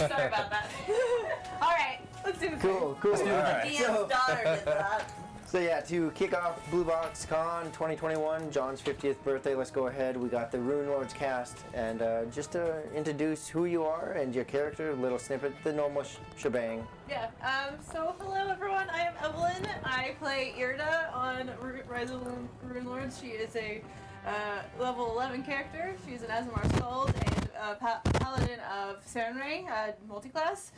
Sorry about that. All right, let's do this. Cool. The DM's daughter did that. So yeah, to kick off Blue Box Con 2021, John's 50th birthday, let's go ahead. We got the Runelords cast, and just to introduce who you are and your character, a little snippet, the normal shebang. Yeah, so hello everyone, I am Evelyn. I play Irda on Rise of Runelords. She is a level 11 character. She's an Azamar Skald and paladin of Sarenrae, multiclass.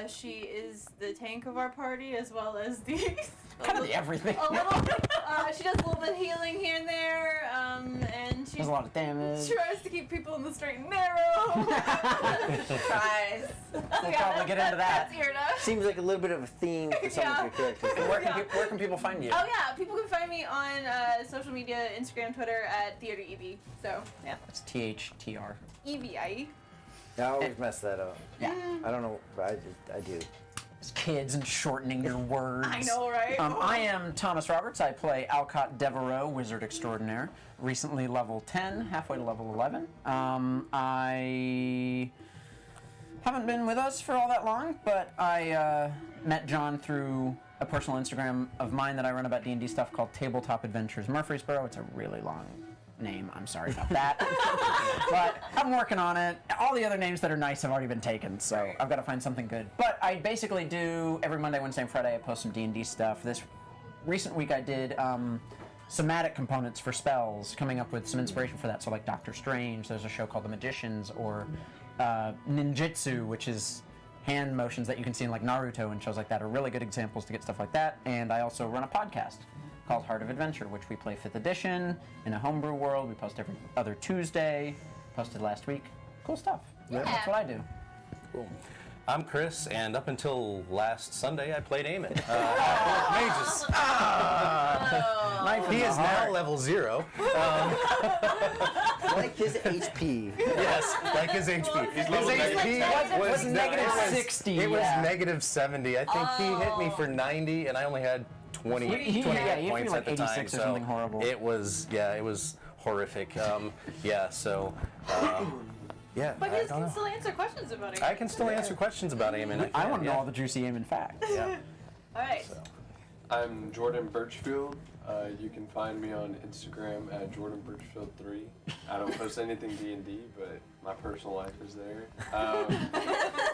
She is the tank of our party as well as the... kind of everything. A little, she does a little bit of healing here and there, and she does a lot of damage. Tries to keep people in the straight and narrow. Tries. We'll probably get into that. That's Irda. Seems like a little bit of a theme for some of your characters. Where can people find you? Oh yeah, people can find me on social media, Instagram, Twitter at Theater Evie. So yeah. It's THTR. Evie. I always mess that up. Yeah. I don't know, but I do. It's kids and shortening your words. I know, right? I am Thomas Roberts. I play Alcott Devereaux, Wizard Extraordinaire. Recently level 10, halfway to level 11. I haven't been with us for all that long, but I met John through a personal Instagram of mine that I run about D&D stuff called Tabletop Adventures Murfreesboro. It's a really long name. I'm sorry about that. But I'm working on it. All the other names that are nice have already been taken, so I've got to find something good. But I basically do every Monday, Wednesday, and Friday I post some D&D stuff. This recent week I did somatic components for spells, coming up with some inspiration for that. So like Doctor Strange, there's a show called The Magicians, or ninjutsu, which is hand motions that you can see in like Naruto and shows like that, are really good examples to get stuff like that. And I also run a podcast called Heart of Adventure, which we play 5th edition in a homebrew world. We post every other Tuesday. Posted last week. Cool stuff. Yeah. That's what I do. Cool. I'm Chris, and up until last Sunday, I played Eamon. Mages. He is now level 0. Like his HP. Yes, like his HP. His HP was negative 60. It was negative 70. I think he hit me for 90, and I only had 28 points like at the time. 86 or something horrible. It was horrific. Yeah, But you can still answer questions about it. I can still answer questions about Eamon. I want to know all the juicy Eamon facts. Yeah. All right. So. I'm Jordan Birchfield. You can find me on Instagram at JordanBirchfield3. I don't post anything D&D, but my personal life is there.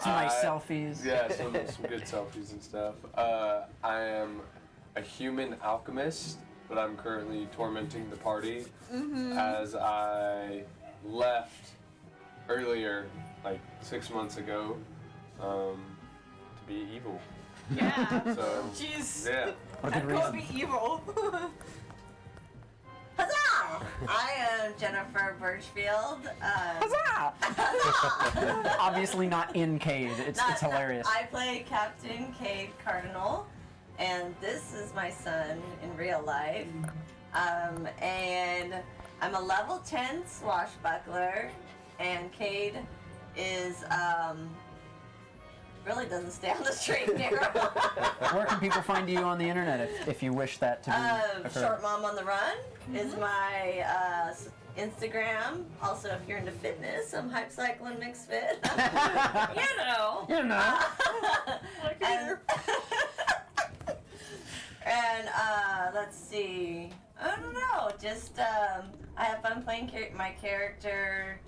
Some nice selfies. Yeah, some good selfies and stuff. I am a human alchemist, but I'm currently tormenting the party as I left earlier, like 6 months ago, to be evil. Yeah. So, Jeez. yeah. What a good That could reason. be evil. Huzzah! I am Jennifer Birchfield. Huzzah! Obviously not in Cade. It's hilarious. I play Captain Cade Cardinal, and this is my son in real life. And I'm a level 10 swashbuckler, and Cade is really doesn't stay on the straight and narrow. Where can people find you on the internet if you wish that to be occur? Short Mom on the Run is my Instagram. Also, if you're into fitness, I'm Hype Cycling Mixed Fit. You know. And let's see. I don't know. Just I have fun playing my character.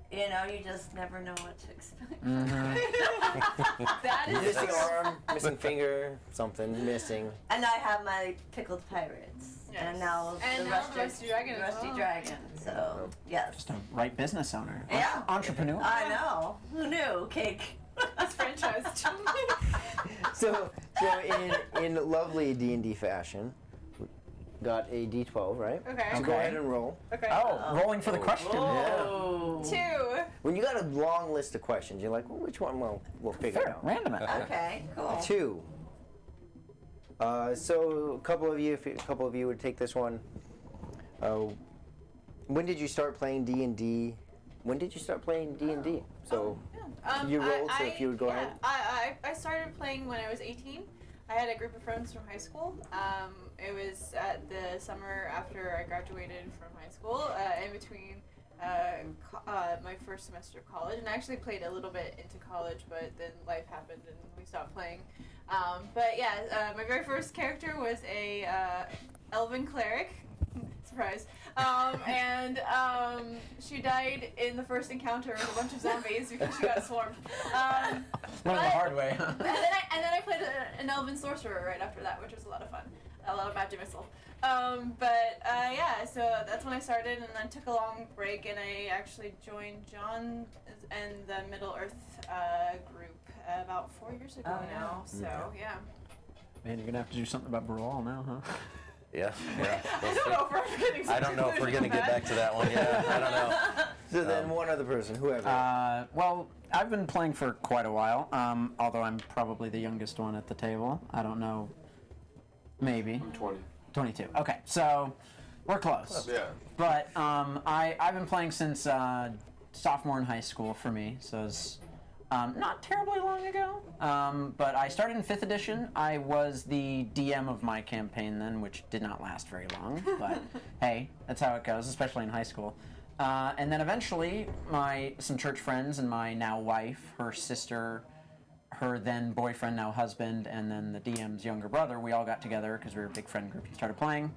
You know, you just never know what to expect. That is Missing arm, missing finger, something missing. And I have my pickled pirates. Yes. And now the Rusty Dragon. So, yes. Just a right business owner. Yeah. Entrepreneur. I know. Who knew? Cake. this franchise. So in lovely D&D fashion, got a D12, right? Okay. So go ahead and roll. Okay. Oh, rolling for the question. Oh. 2. When you got a long list of questions, you're like, well, which one we'll figure Fair. out. Random it. Okay, cool. 2. So a couple of you would take this one. When did you start playing D&D? When did you start playing D&D? So you rolled, so if you would go ahead. I started playing when I was 18. I had a group of friends from high school. It was at the summer after I graduated from high school, in between my first semester of college, and I actually played a little bit into college, but then life happened and we stopped playing. But yeah, my very first character was a elven cleric. Surprise. And she died in the first encounter with a bunch of zombies because she got swarmed. Learned the hard way, huh? And then I played an elven sorcerer right after that, which was a lot of fun. A lot of magic missile. Yeah, so that's when I started, and then took a long break, and I actually joined John and the Middle Earth group about 4 years ago now. So yeah. Man, you're gonna have to do something about Brawl now, huh? Yeah. I don't know if we're getting. I don't know if we're gonna get back to that one. Yeah, I don't know. So then one other person, whoever. Well, I've been playing for quite a while, although I'm probably the youngest one at the table. I don't know. Maybe. I'm 20. 22. Okay, so we're close. Yeah. But I've been playing since sophomore in high school for me, so it's not terribly long ago. But I started in 5th edition. I was the DM of my campaign then, which did not last very long. But hey, that's how it goes, especially in high school. And then eventually, some church friends and my now wife, her sister, her then boyfriend, now husband, and then the DM's younger brother, we all got together because we were a big friend group and started playing.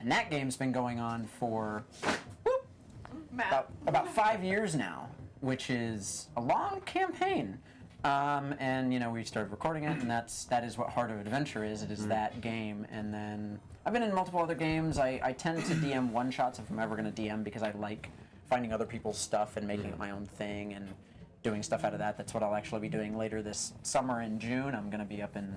And that game's been going on for about 5 years now, which is a long campaign. And we started recording it, and that is what Heart of Adventure is. It is that game. And then I've been in multiple other games. I tend to DM one-shots if I'm ever going to DM because I like finding other people's stuff and making it my own thing and doing stuff out of that. That's what I'll actually be doing later this summer in June. I'm going to be up in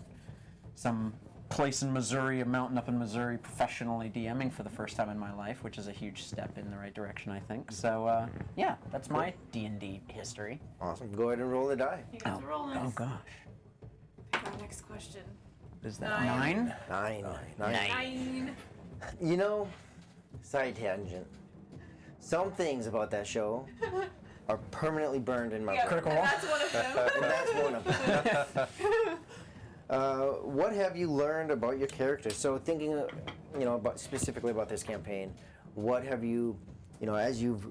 some place in Missouri, a mountain up in Missouri, professionally DMing for the first time in my life, which is a huge step in the right direction, I think. So, yeah, that's my D&D history. Awesome. Go ahead and roll the die. You guys are rolling. Oh, gosh. Pick our next question. Is that 9? 9? 9. Side tangent. Some things about that show are permanently burned in my brain. Critical And Role? that's one of them. And that's one of them. What have you learned about your character? So thinking, about specifically about this campaign, what have you, as you've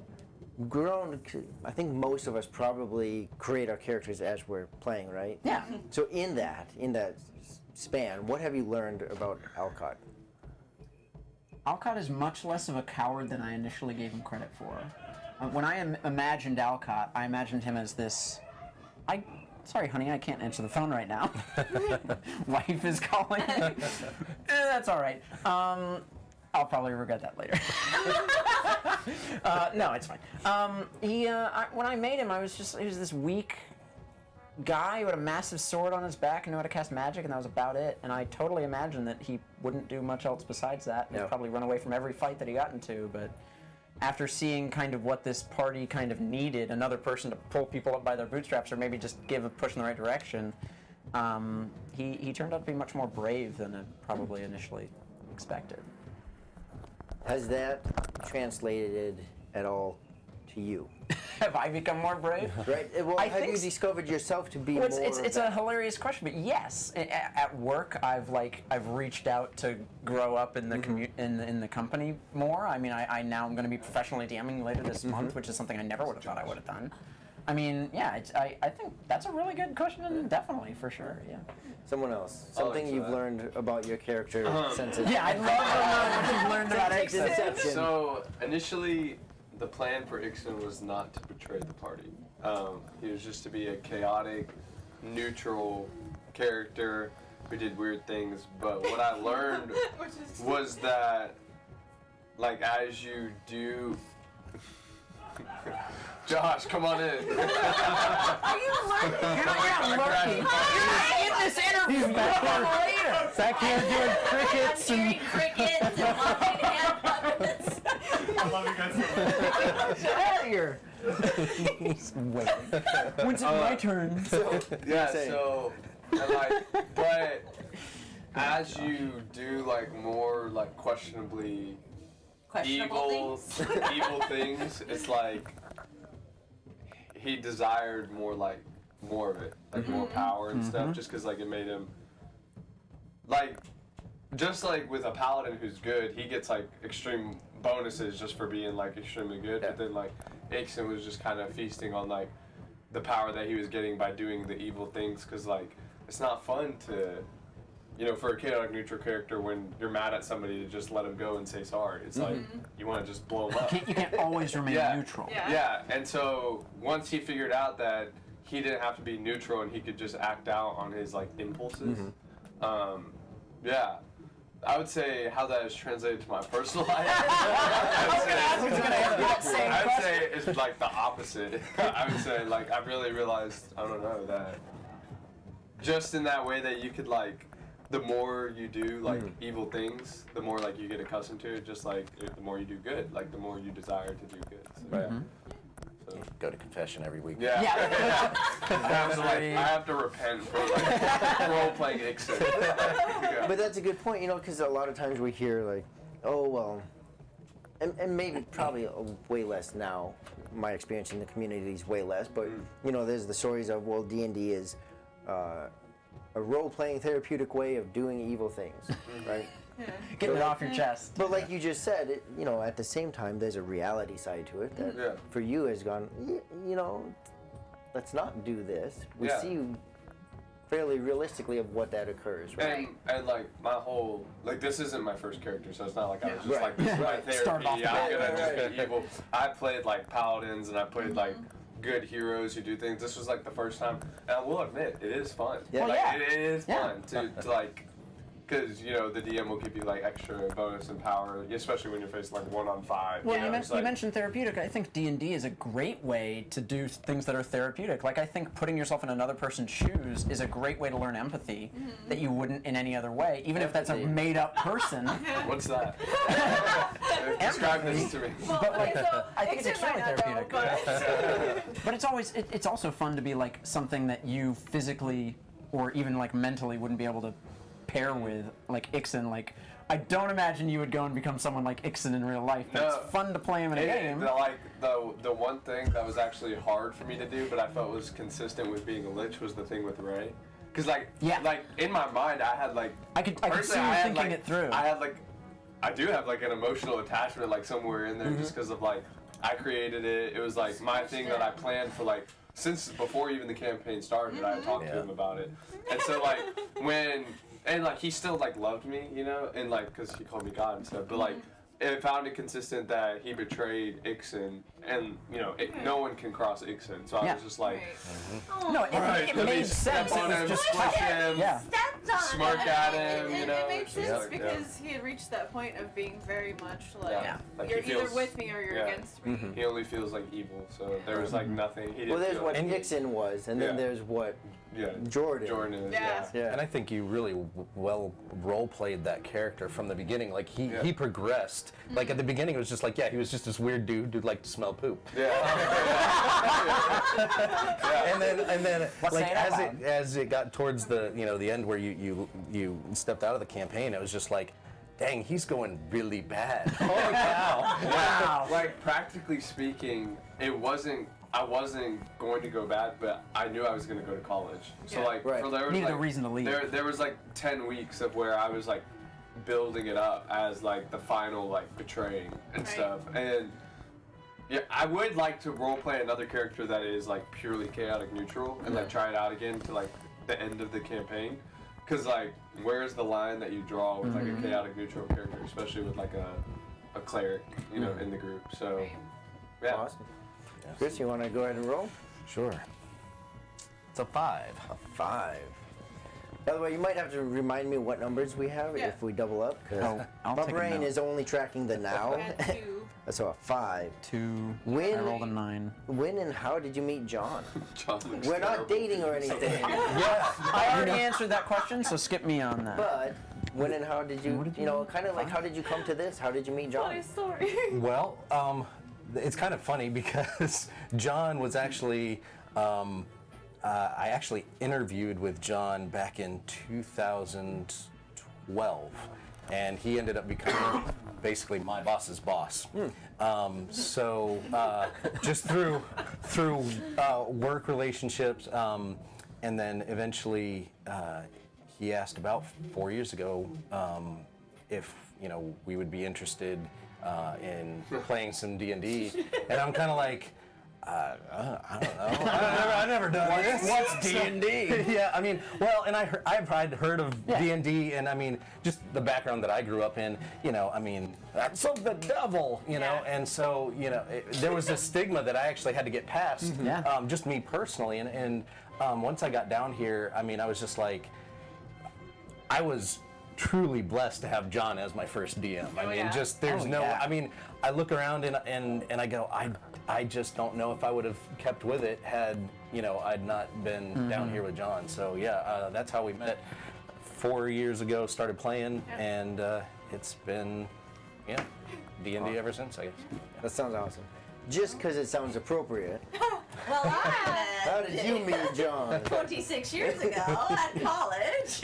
grown? I think most of us probably create our characters as we're playing, right? Yeah. So in that span, what have you learned about Alcott? Alcott is much less of a coward than I initially gave him credit for. When I imagined Alcott, I imagined him as this... Sorry, honey, I can't answer the phone right now. Wife is calling. That's all right. I'll probably regret that later. No, it's fine. When I made him, he was this weak guy with a massive sword on his back and knew how to cast magic, and that was about it. And I totally imagined that he wouldn't do much else besides that. He'd probably run away from every fight that he got into, but after seeing kind of what this party kind of needed, another person to pull people up by their bootstraps or maybe just give a push in the right direction, he turned out to be much more brave than I probably initially expected. Has that translated at all to you? Have I become more brave? Right. Well, have you discovered yourself to be more? It's a hilarious question, but yes, at work I've reached out to grow up in the in the company more. I mean, I now I'm going to be professionally DMing later this month, which is something I never would have thought I would have done. I mean, yeah, I think that's a really good question, definitely, for sure, yeah. Someone else. Something you've learned about your character since it... Yeah, I'd love to know what you've learned about Inception. So initially, the plan for Ixon was not to betray the party. He was just to be a chaotic, neutral character who did weird things. But what I learned was that, like, as you do... Josh, come on in. Are you learning? You're not lurking. You're in this interview. Later. Back here doing crickets I'm hearing crickets and watching hand puppets. I love you guys so much. Get out of here. He's waiting. When's it my turn? Yeah, so, but as you do, more, questionably Questionable things. evil things, it's like he desired more of it, more power and stuff, just because it made him just like with a paladin who's good, he gets like extreme bonuses just for being like extremely good. Yeah. But then like Eamonn was just kind of feasting on like the power that he was getting by doing the evil things, because like it's not fun to, you know, for a chaotic neutral character when you're mad at somebody to just let them go and say sorry. It's like you want to just blow them up. You can't always remain neutral. Yeah. Yeah, and so once he figured out that he didn't have to be neutral and he could just act out on his like impulses, yeah, I would say how that is translated to my personal life. I would say it's like the opposite. I would say like I've really realized, I don't know, that just in that way that you could like, the more you do like evil things, the more like you get accustomed to it. Just like the more you do good, like the more you desire to do good. So, so Go to confession every week. yeah. Absolutely. I have to repent for like role playing Ixon. Yeah. But that's a good point, you know, because a lot of times we hear like, oh well, and maybe probably way less now. My experience in the community is way less, but you know, there's the stories of, well, D&D is a role-playing therapeutic way of doing evil things, right? Getting it off your chest. But like you just said, you know, at the same time, there's a reality side to it that for you has gone, you know, let's not do this. We see you fairly realistically of what that occurs, right? And like my whole, like this isn't my first character, so it's not like I was just Right. like, this is my Start off therapy, I'm gonna right. just be evil. I played like paladins and I played like good heroes who do things. This was like the first time, and I will admit, it is fun. Yeah. Like, yeah. it is Yeah. fun to like, because you know the DM will give you like extra bonus and power, especially when you're facing like 1-on-5. Well, you know, it's you like- mentioned therapeutic. I think D&D is a great way to do things that are therapeutic. Like, I think putting yourself in another person's shoes is a great way to learn empathy that you wouldn't in any other way, even if that's a Empathy. made-up person. What's that? Describe this to me. Well, But, like, so I think it's Ixon might extremely not know, therapeutic. but But it's always it's also fun to be like something that you physically or even like mentally wouldn't be able to pair with, like Ixon. Like, I don't imagine you would go and become someone like Ixon in real life, but No. it's fun to play him in a game. The one thing that was actually hard for me to do, but I felt was consistent with being a lich, was the thing with Ray. Cause like in my mind I had like I could see personally, you I had, thinking like, it through. I do have like an emotional attachment like somewhere in there just because of like I created it. It was like my thing that I planned for like since before even the campaign started. I had talked to him about it, and so like and like he still like loved me, you know, and like because he called me God and stuff, but like it found it consistent that he betrayed Ixon, and you know no one can cross Ixon, so I was just like, No, it let me made step sense. It on was him, just squish him, yeah. Stepped on smirk it. at him, you know. it made it's just sense like, because he had reached that point of being very much like, Yeah. Like, you're he either feels- with me or you're yeah. against me. He only feels like evil, so there was like nothing. He didn't Well, there's feel what like, Nixon was, and then Yeah. there's what yeah, Jordan. Jordan is. Yeah. Yeah. And I think you really well role played that character from the beginning. Like he progressed. Like at the beginning, it was just like he was just this weird dude who'd like to smell poop. Yeah. And then Let's like say it out loud. as it got towards the the end where you stepped out of the campaign, it was just like, dang, he's going really bad. Holy cow! Wow. Like practically speaking, I wasn't going to go bad, but I knew I was going to go to college. So Yeah. like, Right. so there was Needed like, a reason to leave. There was like 10 weeks of where I was like building it up as like the final like betraying and Right. stuff. And yeah, I would like to roleplay another character that is like purely chaotic neutral and like try it out again to like the end of the campaign. Cause like, where's the line that you draw with like a chaotic neutral character, especially with like a cleric, you know, in the group. So Right. yeah. Awesome. Chris, you want to go ahead and roll? Sure. It's a 5. A 5. By the way, you might have to remind me what numbers we have Yeah. if we double up, because I'll my take a brain note. is only tracking the now. I had 2. So a 5. 2. When- I rolled a 9. When and how did you meet John? John looks We're not terrible. dating or anything, I already answered that question, so skip me on that. but when and how did you, you know, kind of like how did you come to this? How did you meet John? Funny story. Well, it's kind of funny because John was actually, I actually interviewed with John back in 2012, and he ended up becoming basically my boss's boss. So just through work relationships, and then eventually he asked about 4 years ago if we would be interested in playing some D&D, and I'm kind of like, I don't know. I've never done this. What's D&D? Yeah, I mean, well, and I've heard of D&D, and I mean, just the background that I grew up in, I mean, that's of the devil, know, and so, there was a stigma that I actually had to get past, just me personally, and once I got down here, I mean, I was just like, I was truly blessed to have John as my first DM. I mean, just there's I mean, I look around and I go, I just don't know if I would have kept with it had I'd not been down here with John. So yeah, that's how we met 4 years ago. Started playing, and it's been D&D ever since, I guess. That sounds awesome. Just because it sounds appropriate. Well, How did you meet John? 26 years ago at college.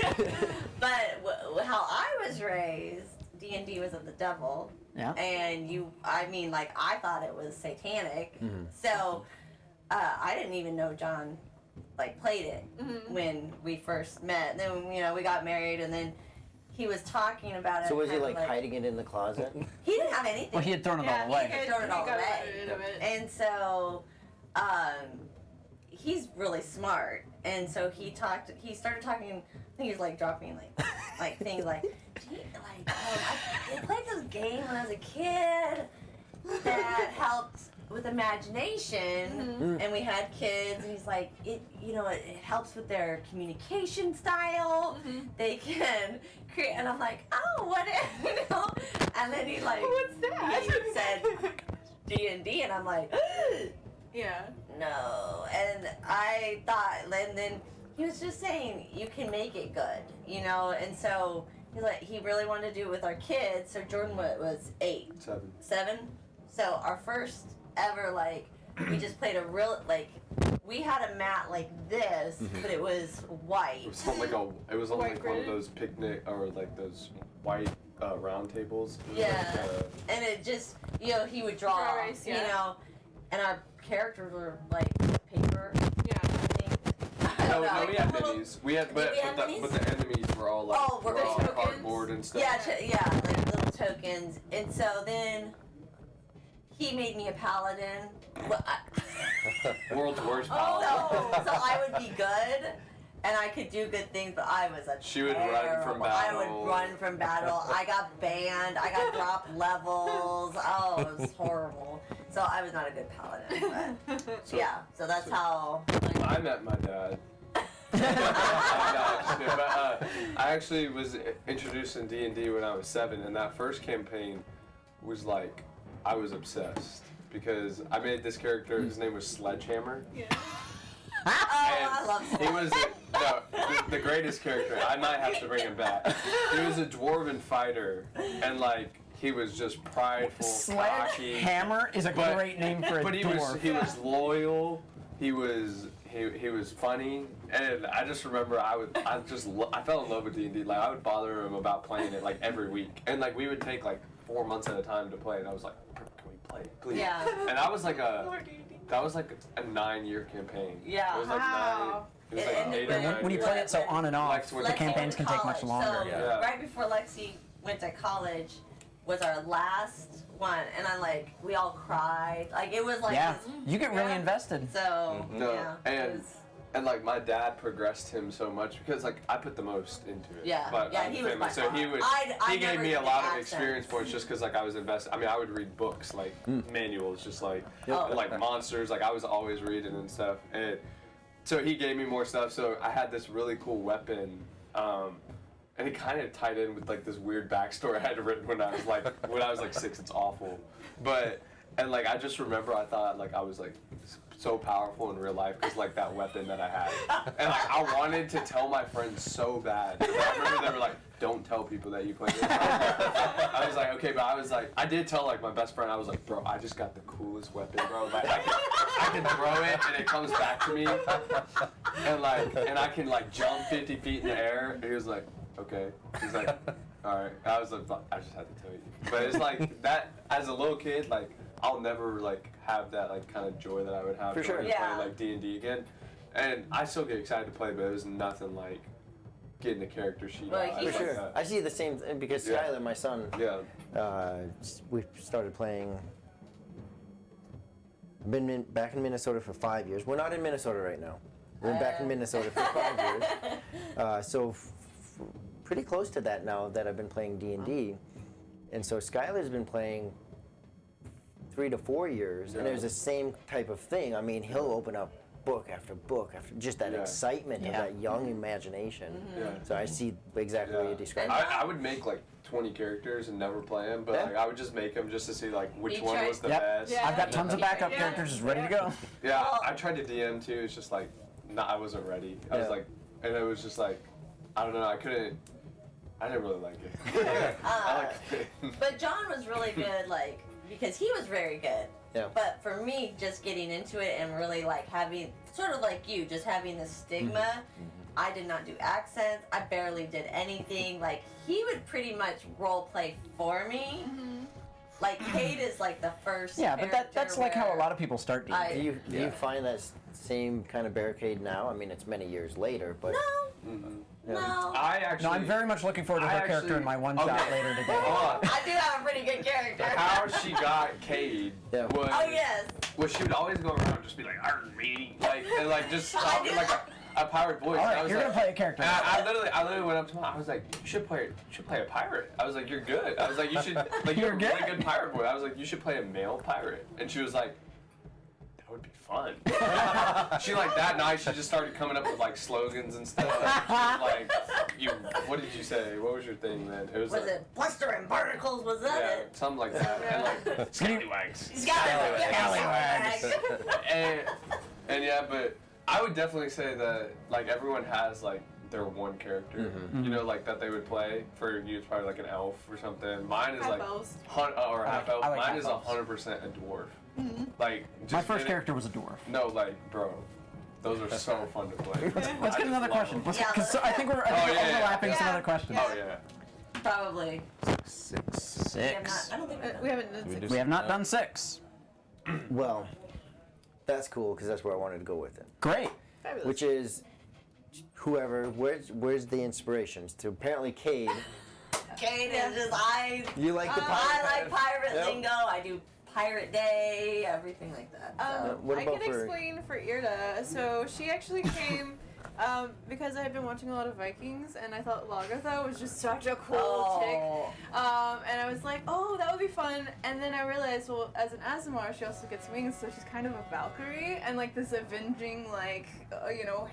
But how I was raised, D&D was of the devil. Yeah. And I thought it was satanic. So I didn't even know John played it when we first met. Then we got married, and then he was talking about it. So was he hiding it in the closet? He didn't have anything. Well, he had thrown it all away. He had thrown it all got away. rid of it. And so he's really smart. And so he started talking, I think he was dropping things like, I played this game when I was a kid that helped with imagination, and we had kids, and he's like, it helps with their communication style. They can create, and I'm like, oh, what is, and then he What's that? He said D&D, and I'm like, Yeah. no, and I thought, and then he was just saying you can make it good, and so he really wanted to do it with our kids. So Jordan was 8, 7. So our first ever we just played a real we had a mat like this, but it was white. It was on White one of gridded? those picnic or those white round tables. It was Yeah, and it just he would draw, Dry erase, and our characters were paper. Yeah. I think. I No, don't know. we had minis. We had, but we have the minis? enemies were all were all tokens? cardboard and stuff. Yeah, little tokens. And so then he made me a paladin. Well, World's worst paladin. so I would be good, and I could do good things, but I was She would run from I battle. would run from battle. I got banned. I got dropped levels. Oh, it was horrible. So I was not a good paladin. But so that's how. I met my dad. I actually was introduced in D&D when I was 7, and that first campaign was I was obsessed because I made this character. His name was Sledgehammer. Yeah. I love He was the greatest character. I might have to bring him back. He was a dwarven fighter, and he was just prideful, cocky. Sledgehammer is a great name for a But dwarf. he was loyal. He was funny, and I just remember I fell in love with D&D. I would bother him about playing it every week, and we would take 4 months at a time to play. And I was like, can we play, please? Yeah. And I was More D&D. that was a 9-year campaign. Yeah. It was Wow. 9. It was And 8 or when- 9 When you years. play it so on and off, Lex went the to campaigns can take much college. longer. So Yeah. right before Lexi went to college was our last one, and we all cried. It was Yeah, this, you get really invested. So No, yeah, and it was, and my dad progressed him so much because I put the most into it. Yeah, But yeah, I'm he was family, by so he far. would I he gave never me a did lot of accents. experience points just because I was invested. I mean, I would read books manuals, just Oh. monsters. I was always reading and stuff, and so he gave me more stuff. So I had this really cool weapon. And it kind of tied in with this weird backstory I had written when I was 6. It's awful, but I just remember I thought I was so powerful in real life because that weapon that I had, and I wanted to tell my friends so bad. I remember they were like, "Don't tell people that you play this." I was like, "Okay," but I did tell my best friend. I was like, "Bro, I just got the coolest weapon, bro. I can throw it and it comes back to me, and I can jump 50 feet in the air." And he was like, "Okay." He's like, "All right." I was like, "I just had to tell you." But it's that as a little kid, I'll never have that kind of joy that I would have For sure. to Yeah. play D&D again. And I still get excited to play, but it was nothing like getting a character sheet. Well, out. he I For like sure. that. I see the same thing because Yeah. Skylar, my son, Yeah. we started playing. I've been back in Minnesota for 5 years. We're not in Minnesota right now. We're back in Minnesota for 5 years. So pretty close to that now that I've been playing D&D. And so Skylar's been playing 3 to 4 years, and there's the same type of thing. I mean, he'll open up book after just that Yeah. excitement of that young imagination. Yeah. So I see exactly what you described. I would make like 20 characters and never play them, but Yeah. like, I would just make them just to see like which You one tried- was the Yep. best. Yeah. I've got tons of backup Yeah. characters just ready to go. Yeah, Well- I tried to DM too. It's just like, I wasn't ready. I was Yeah. like, and it was just like, I don't know. I didn't really like it. I liked it. But John was really good, like, because he was very good. Yeah. But for me, just getting into it and really like having, sort of like you, just having the stigma, I did not do accents. I barely did anything. Like, he would pretty much role play for me. Like, Kate is like the first. Yeah, but that's character like how a where lot of people start D&D. I- Do you find that same kind of barricade now? I mean, it's many years later, but No. I actually. No, I'm very much looking forward to her character in my one shot later today. Hold on. I do have a pretty good character. How she got Cade Yeah. was. Oh, yes. Was she would always go around and just be like, "Arr, me," like and like just I talking do like that. a powered voice. All And I right, was you're like, gonna play a character. And I literally went up to him. I was like, "You should play a pirate." I was like, "You're good." I was like, "You should like you're a You're really good. good pirate boy." I was like, "You should play a male pirate," and she was like, "That would be fun." She like that night she just started coming up with like slogans and stuff. She was like, what did you say? What was your thing then? It was Was like, it Bluster and Barnacles? Was that yeah, it? something like that. And like scallywags. Scallywags. and yeah, but I would definitely say that like everyone has like their one character, you know, like that they would play. For you, it's probably like an elf or something. Mine is Half like elves. or half elf. I like Mine half is elves. 100% a dwarf. Like just My first getting- character was a dwarf. No, like bro, those are so fun to play. Let's I get just another love question. them. Let's Yeah, because I think we're yeah, yeah. overlapping some Yeah. other questions. Oh yeah. Probably. Six. We have not, I don't think We haven't done six. We have not done 6. well, that's cool because that's where I wanted to go with it. Great. Fabulous. Which is whoever. Where's the inspirations? To apparently Cade. Kate Yeah. is just, You like the pirate? I like pirate Yep. lingo. I do Pirate Day, everything like that. So. What I about can for- explain for Irda. So she actually came because I had been watching a lot of Vikings, and I thought Lagertha was just such a cool chick. And I was like, oh, that would be fun. And then I realized, well, as an Azamar, she also gets wings, so she's kind of a Valkyrie, and like this avenging, like,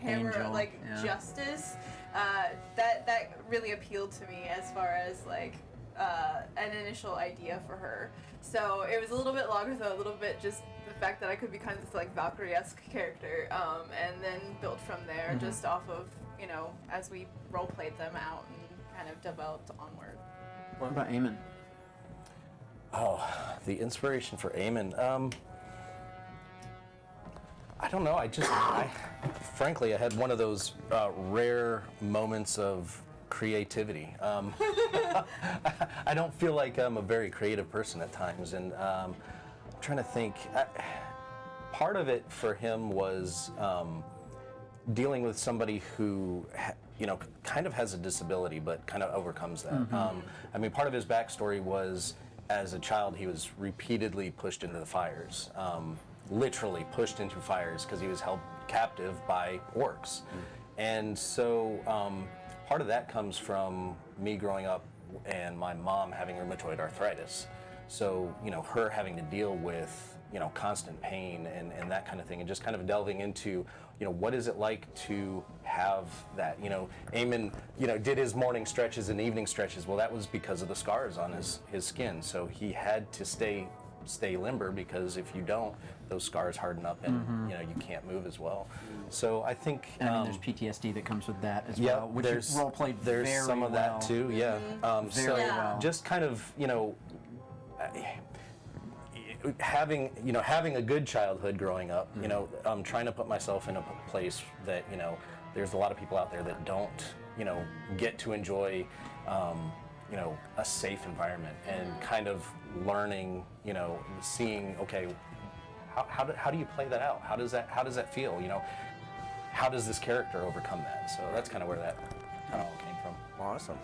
hammer, Angel, like yeah. justice. That really appealed to me as far as like an initial idea for her. So it was a little bit Lagertha, a little bit just the fact that I could be kind of this like Valkyrie-esque character, and then built from there just off of, as we role played them out and kind of developed onward. What about Eamon? Oh, the inspiration for Eamon. I don't know. Frankly, I had one of those rare moments of creativity. I don't feel like I'm a very creative person at times, and I'm trying to think. Part of it for him was dealing with somebody who, kind of has a disability, but kind of overcomes that. I mean, part of his backstory was, as a child, he was repeatedly pushed into the fires. Literally pushed into fires because he was held captive by orcs. And so part of that comes from me growing up and my mom having rheumatoid arthritis. So, her having to deal with, constant pain and that kind of thing, and just kind of delving into, what is it like to have that? Eamon, did his morning stretches and evening stretches. Well, that was because of the scars on his skin. So he had to stay limber, because if you don't, those scars harden up and you can't move as well. So I think And I mean, there's PTSD that comes with that as yeah, well, which there's is role played there's very some of well. that too. Yeah. Very So well. just kind of having a good childhood growing up. Trying to put myself in a place that there's a lot of people out there that don't get to enjoy a safe environment, and kind of learning, seeing, okay, how do you play that out? How does that feel? How does this character overcome that? So that's kind of where that that all came from. Awesome.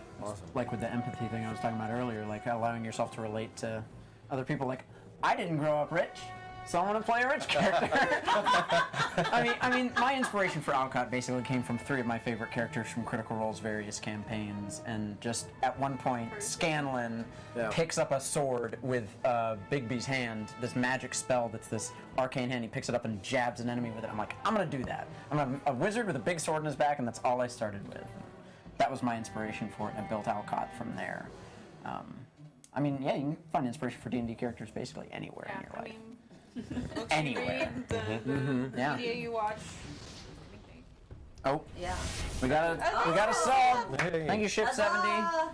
Like with the empathy thing I was talking about earlier, like allowing yourself to relate to other people. Like, I didn't grow up rich, so I want to play a rich character. I mean, my inspiration for Alcott basically came from 3 of my favorite characters from Critical Role's various campaigns, and just at one point, Scanlan picks up a sword with Bigby's hand, this magic spell that's this arcane hand. He picks it up and jabs an enemy with it. I'm like, I'm gonna do that. I'm a wizard with a big sword in his back, and that's all I started with. That was my inspiration for it, and I built Alcott from there. I mean, yeah, you can find inspiration for D&D characters basically anywhere in your life. Books Anywhere. you read, the Yeah. media you watch. Anything. Oh, Yeah. we got a sub. Thank you, Ship 70.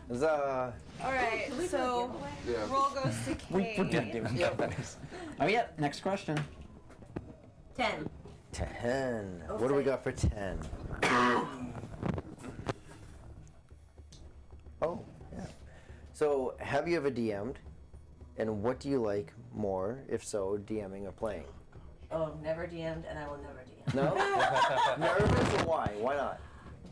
Huzzah. All right, so Yeah. roll goes to Kate. We did do it. Oh yeah, next question. 10. 10. What do we got for 10? Oh, yeah. So, have you ever DM'd? And what do you like more, if so, DMing or playing? Oh, never DM'd, and I will never DM. No? Nervous or why? Why not?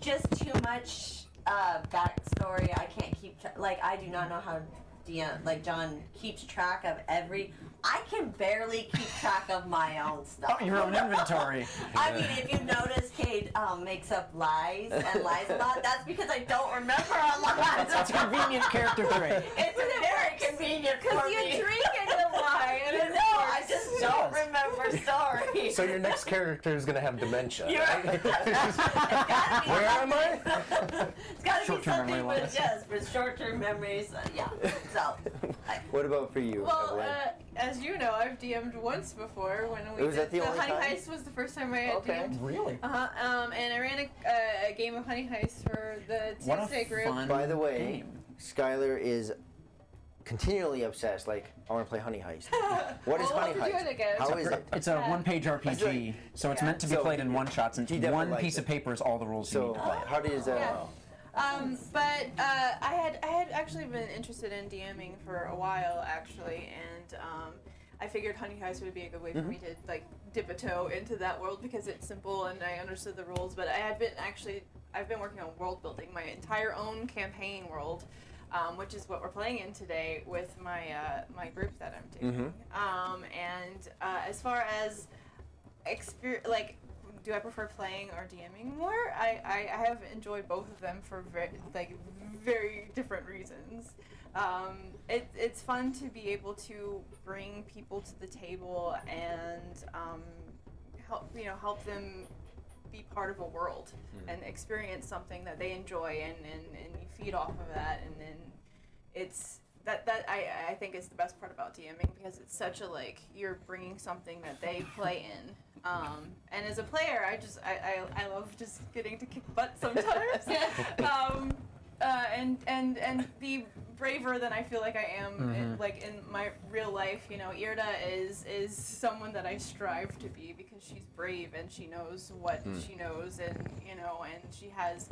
Just too much backstory. I can't keep I do not know how DM John keeps track of every. I can barely keep track of my own stuff. Oh, your own inventory. I mean, if you notice, Kate makes up lies and lies a lot. That's because I don't remember a lot. That's a convenient character trait. It's very convenient for Because me. you drink and you lie, and it No, I just don't remember stories. So your next character is gonna have dementia. Right? It's gotta be Where am I? It's gotta be Short-term something memory with loss. with short-term memories. Yeah. So. What about for you, Well, Evelyn? as you know, I've DM'd once before when we Was that did the only Honey time? Heist was the first time I had Okay. DM'd. Really? And I ran a game of Honey Heist for the What a Tuesday group. fun By the way, game. Skylar is continually obsessed. Like, I want to play Honey Heist. What is Well, Honey we'll have to do Heist? it again. How is it? It's a one-page RPG, so it's Yeah. meant to be So, played in one shots, and he definitely one likes piece it. of paper is all the rules you So, need to play it. how does that? Yeah. But I had actually been interested in DMing for a while actually, and I figured Honey Heist would be a good way for me to like dip a toe into that world because it's simple and I understood the rules. But I've been working on world building my entire own campaign world, which is what we're playing in today with my my group that I'm taking. As far as do I prefer playing or DMing more? I have enjoyed both of them for very different reasons. It's fun to be able to bring people to the table and help them be part of a world and experience something that they enjoy and you feed off of that, and then it's that I think is the best part about DMing because it's such a you're bringing something that they play in. And as a player, I love just getting to kick butt sometimes, and be braver than I feel like I am in my real life. You know, Irda is someone that I strive to be because she's brave and she knows what she knows, and and she has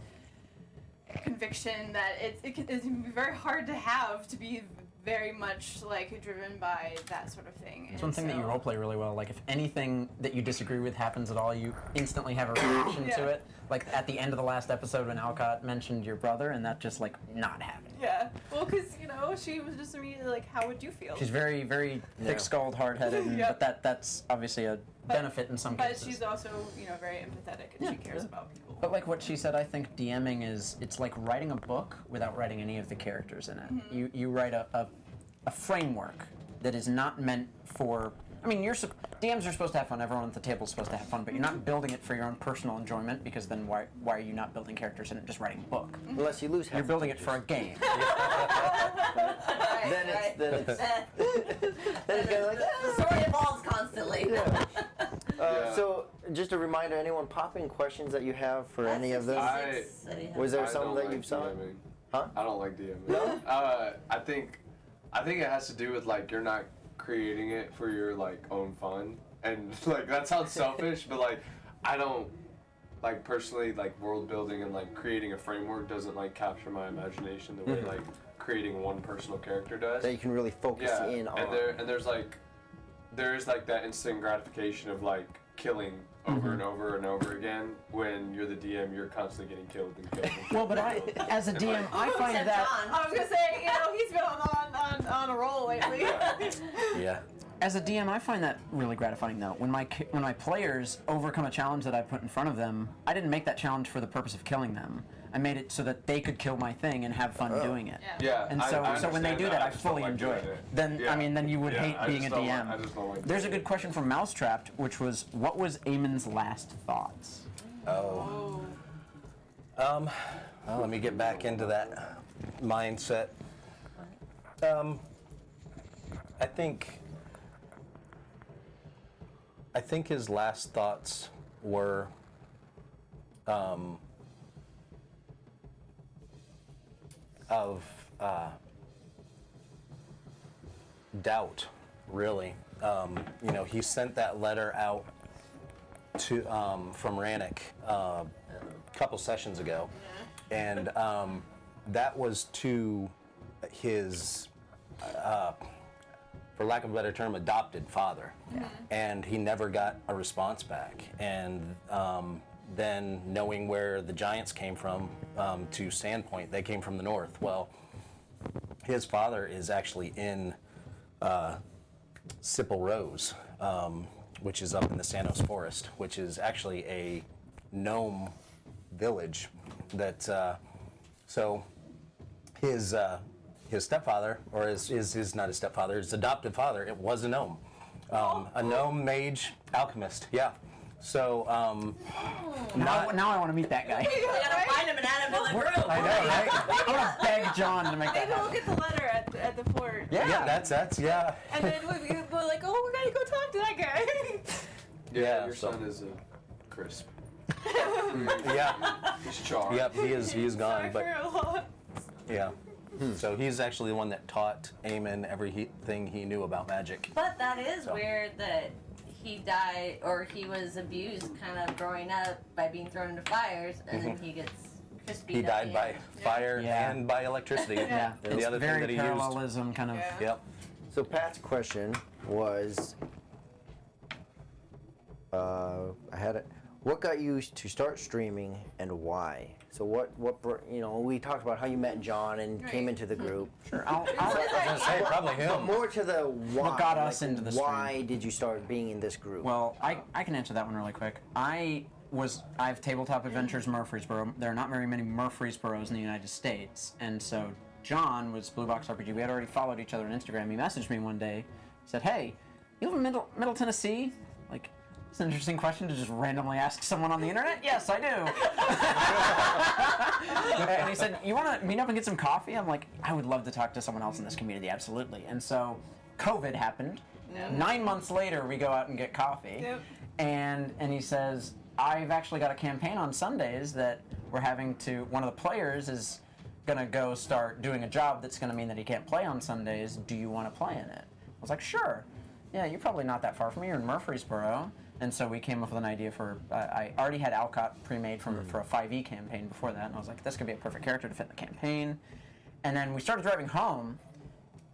conviction that it's very hard to have to be very much driven by that sort of thing. It's one thing that you roleplay really well. Like if anything that you disagree with happens at all, you instantly have a reaction to it. Like at the end of the last episode when Alcott mentioned your brother, and that just not happening. Yeah, well, because she was just immediately how would you feel? She's very, very thick-skulled, hard-headed, but that's obviously a benefit in some cases. But she's also very empathetic and she cares about people. But like what she said, I think DMing it's like writing a book without writing any of the characters in it. You write a framework that is not meant for. I mean, DMs are supposed to have fun. Everyone at the table is supposed to have fun, but you're not building it for your own personal enjoyment because then why are you not building characters and just writing a book? Unless you lose half. You're building it for a game. Then it's kind of like. The story evolves constantly. So, just a reminder, anyone popping questions that you have for any of them? Was there I some don't that like you've saw? DMing. Huh? I don't like DMing. No? I think it has to do with you're not creating it for your own fun, and that sounds selfish, but I don't personally world building and creating a framework doesn't capture my imagination the way creating one personal character does. That you can really focus in on. And there's that instant gratification of killing over and over and over again. When you're the DM, you're constantly getting killed and killed and killed. Well, but and killed. as a DM, I find Except that John. I was gonna say, he's been on a roll lately. Yeah. as a DM, I find that really gratifying though. When my players overcome a challenge that I put in front of them, I didn't make that challenge for the purpose of killing them. I made it so that they could kill my thing and have fun doing it. Yeah, And I so when they understand do that, I just don't fully like enjoy doing it. Then Yeah. I mean, then you would Yeah, hate I being a just don't DM. like- I just don't like There's a doing good it. question from Mousetrapped, which was, what was Eamon's last thoughts? Oh. Well, let me get back into that mindset. I think his last thoughts were of doubt, really. He sent that letter out to from Rannick a couple sessions ago, and that was to his, for lack of a better term, adopted father, and he never got a response back. And then knowing where the Giants came from to Sandpoint, they came from the north. Well, his father is actually in Sipple Rose, which is up in the Sanos Forest, which is actually a gnome village. That so his stepfather, or his not his stepfather, his adopted father, it was a gnome, a gnome mage alchemist. Yeah. So Now I want to meet that guy. We gotta find him and add him to the group. I know, right? I want to beg John to make that Maybe we'll happen. get the letter at the fort. Yeah, that's yeah. And then we're like, oh, we gotta go talk to that guy. Yeah, Your so- son is a crisp. Yeah. He's charged. Yep, he is gone, Sorry but for a lot. yeah. So he's actually the one that taught Eamon everything he knew about magic. But that is So. weird that he died or he was abused kind of growing up by being thrown into fires, and then he gets crispy. He died by fire Yeah. and by electricity. Yeah, The it's other thing very that he used. parallelism kind of. Yeah. Yep. So Pat's question was, I had it. What got you to start streaming and why? So we talked about how you met John and came Right. into the group. Sure. I was gonna say probably But him. more to the why. What got us into the Why did you start being in this group? Well, I can answer that one really quick. I have Tabletop Adventures Murfreesboro. There are not very many Murfreesboros in the United States, and so John was BlueBoxRPG. We had already followed each other on Instagram. He messaged me one day, said, "Hey, you live in Middle Tennessee?" Like, it's an interesting question to just randomly ask someone on the internet. Yes, I do. And he said, "You want to meet up and get some coffee?" I'm like, "I would love to talk to someone else in this community, absolutely." And so, COVID happened. 9 months later, we go out and get coffee, Yep. and he says, "I've actually got a campaign on Sundays that we're having to. One of the players is gonna go start doing a job that's gonna mean that he can't play on Sundays. Do you want to play in it?" I was like, "Sure. Yeah, you're probably not that far from me. You're in Murfreesboro." And so we came up with an idea for. I already had Alcott pre-made for a 5e campaign before that, and I was like, "This could be a perfect character to fit in the campaign." And then we started driving home,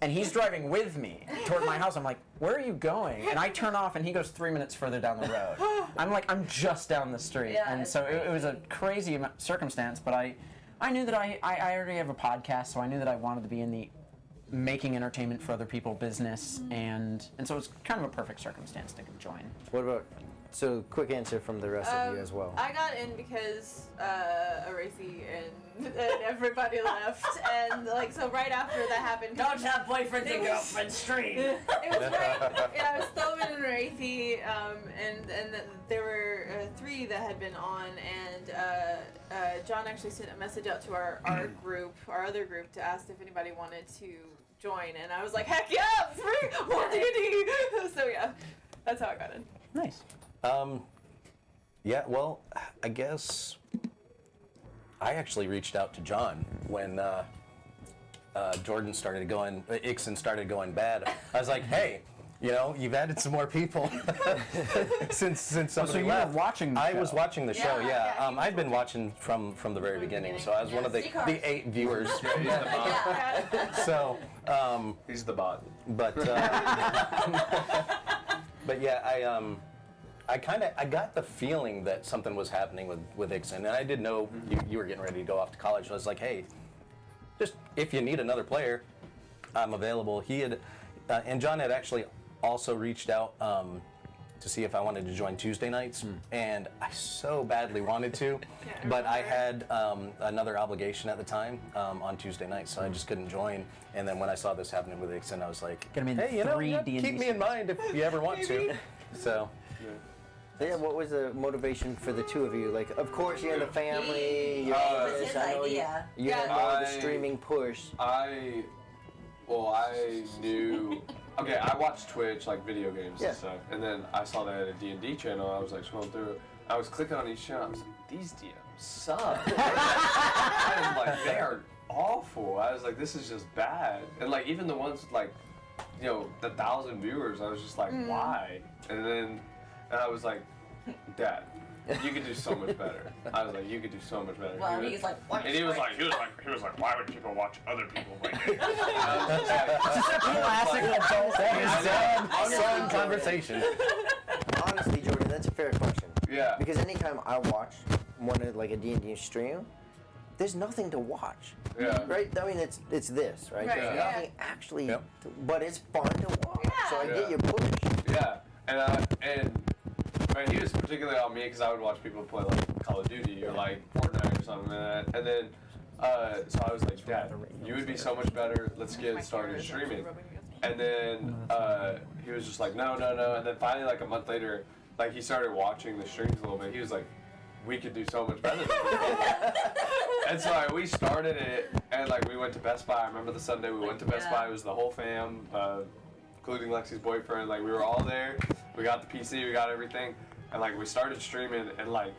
and he's driving with me toward my house. I'm like, "Where are you going?" And I turn off, and he goes 3 minutes further down the road. I'm like, "I'm just down the street." Yeah, And it's so it was a crazy circumstance, but I knew that I already have a podcast, so I knew that I wanted to be in the making entertainment for other people business, and so it's kind of a perfect circumstance to join. What about? So quick answer from the rest of you as well. I got in because Arathi and everybody left, and so right after that happened. Don't have boyfriends and girlfriends stream. It was right. Yeah, it was Thoman and Arathi, and there were 3 that had been on, and John actually sent a message out to our group, our other group, to ask if anybody wanted to join, and I was like, heck yeah, free, more D&D. So yeah, that's how I got in. Nice. Yeah, well, I guess I actually reached out to John when Ixon started going bad. I was like, "Hey, you've added some more people since somebody so you left." were watching the I show. was watching the show. Yeah, Yeah, yeah, he was I'd been watching from the very beginning, so I was one of the Seacars. 8 viewers. He's the bot. Yeah. So, He's the bot. but but yeah, I got the feeling that something was happening with Ixon, and I did know you were getting ready to go off to college. So I was like, hey, just if you need another player, I'm available. He had, and John had actually also reached out to see if I wanted to join Tuesday nights, and I so badly wanted to, but I had another obligation at the time on Tuesday nights, so I just couldn't join. And then when I saw this happening with Ixon, I was like, Gonna be in hey, three D&D keep me in mind if you ever want to. So. So yeah, what was the motivation for the two of you? Like, of course, you're in the family. You're It all was this. his I know idea. you had more of the streaming push. I knew. Okay, I watched Twitch, like video games and stuff, and then I saw they had a D&D channel. I was like scrolling through it. I was clicking on each channel. I was like, these DMs suck. I was like, they are awful. I was like, this is just bad. And like even the ones like, the 1,000 viewers, I was just like, why? And I was like, Dad, you could do so much better. I was like, you could do so much better. Well, he's like, what? And he was like, why would people watch other people play games? Classic adult Son conversation. Honestly, Jordan, that's a fair question. Yeah. Because anytime I watch one of like a D&D stream, there's nothing to watch. Yeah. Right? I mean, it's this, right? Right, There's yeah. nothing actually, Yep. but it's fun to watch. Yeah. So I Yeah. get your push. Yeah, and he was particularly on me because I would watch people play like Call of Duty or like Fortnite or something, and then so I was like, Dad, you would be so much better. Let's get started streaming. And then he was just like, no. And then finally, like a month later, like he started watching the streams a little bit. He was like, we could do so much better than this. And so we started it, and like we went to Best Buy. I remember the Sunday we went to Best Buy. It was the whole fam, including Lexi's boyfriend. Like we were all there. We got the PC, we got everything, and like we started streaming. And like